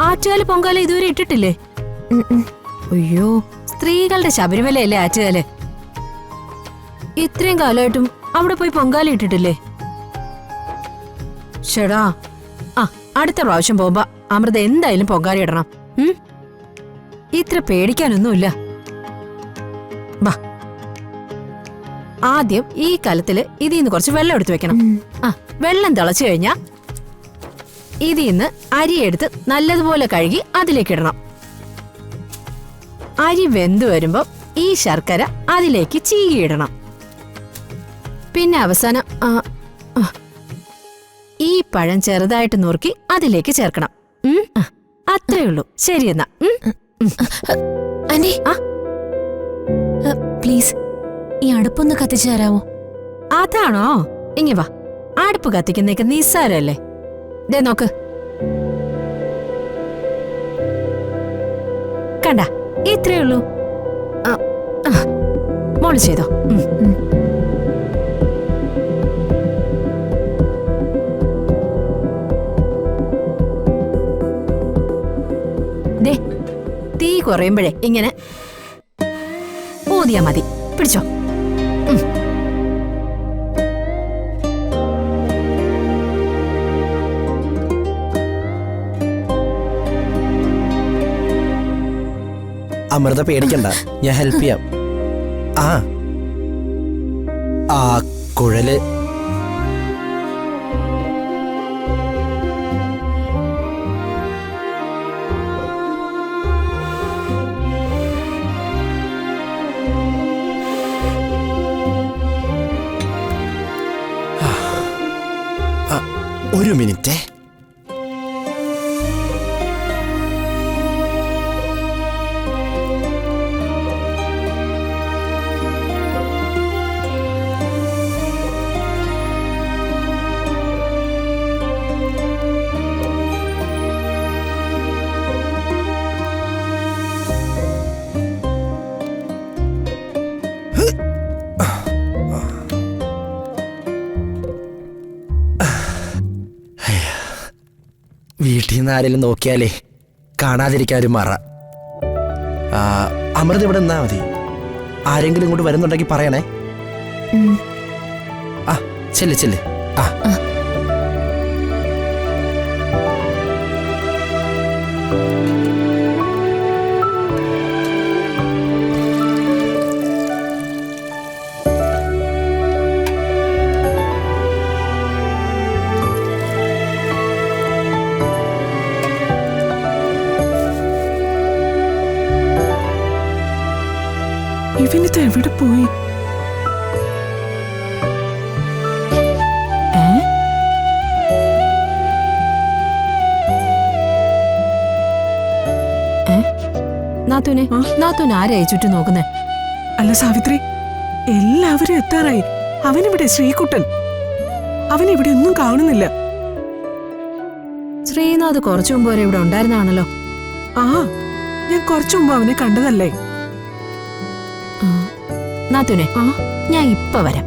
ആറ്റുകാല് പൊങ്കാല ഇതുവരെ ഇട്ടിട്ടില്ലേ? അയ്യോ, സ്ത്രീകളുടെ ശബരിമലയല്ലേ ആറ്റുകാല്. ഇത്രയും കാലമായിട്ടും അവിടെ പോയി പൊങ്കാല ഇട്ടിട്ടില്ലേ? ചേടാ, അടുത്ത പ്രാവശ്യം പോകുമ്പോ അമൃത എന്തായാലും പൊങ്കാല ഇടണം. ഇത്ര പേടിക്കാനൊന്നുമില്ല. ബാ, ആദ്യം ഈ കലത്തില് ഇതിന്ന് കുറച്ച് വെള്ളം എടുത്തു വെക്കണം. വെള്ളം തിളച്ചു കഴിഞ്ഞാ ഇതിന്ന് അരിയെടുത്ത് നല്ലതുപോലെ കഴുകി അതിലേക്ക് ഇടണം. അരി വെന്തു വരുമ്പോ ഈ ശർക്കര അതിലേക്ക് ചീകിയിടണം. പിന്നെ അവസാനം ഈ പഴം ചെറുതായിട്ട് നുറുക്കി അതിലേക്ക് ചേർക്കണം. അത്രേ ഉള്ളൂ. ശരിയെന്നാ. ആന്റി, പ്ലീസ് ഈ അടുപ്പൊന്ന് കത്തിച്ചു തരാമോ? അതാണോ? ഇങ്ങ വാ, അടുപ്പ് കത്തിക്കുന്നേക്ക് നിസ്സാരല്ലേ. ദേ നോക്ക്, കണ്ട, ഇത്രേ ഉള്ളൂ. മോള് ചെയ്തോ. ദേ, തീ കുറയുമ്പോഴേ ഇങ്ങനെ ഊതിയാ മതി. പിടിച്ചോ. അമൃത പേടിക്കണ്ട, ഞാൻ ഹെൽപ്പ് ചെയ്യാം. ആ കുഴല് ഒരു മിനിറ്റ്. വീട്ടിൽ നിന്ന് ആരെങ്കിലും നോക്കിയാലേ കാണാതിരിക്കാൻ ഒരു മറ. അമൃത ഇവിടെ നിന്നാ മതി. ആരെങ്കിലും ഇങ്ങോട്ട് വരുന്നുണ്ടെങ്കിൽ പറയണേ. ചെല്ല് ചെല്ല്. ഇവനിത് എവിടെ പോയി? നാത്തൂന് ആരായി ചുറ്റും നോക്കുന്നേ? അല്ല സാവിത്രി, എല്ലാവരും എത്താറായി. അവനിവിടെ, ശ്രീകുട്ടൻ. അവനിവിടെ ഒന്നും കാണുന്നില്ല. ശ്രീനാഥ് കുറച്ചു മുമ്പ് വരെ ഇവിടെ ഉണ്ടായിരുന്നാണല്ലോ. ഞാൻ കുറച്ചു മുമ്പ് അവനെ കണ്ടതല്ലേ. നാത്തൂനെ, ഞാൻ ഇപ്പൊ വരാം.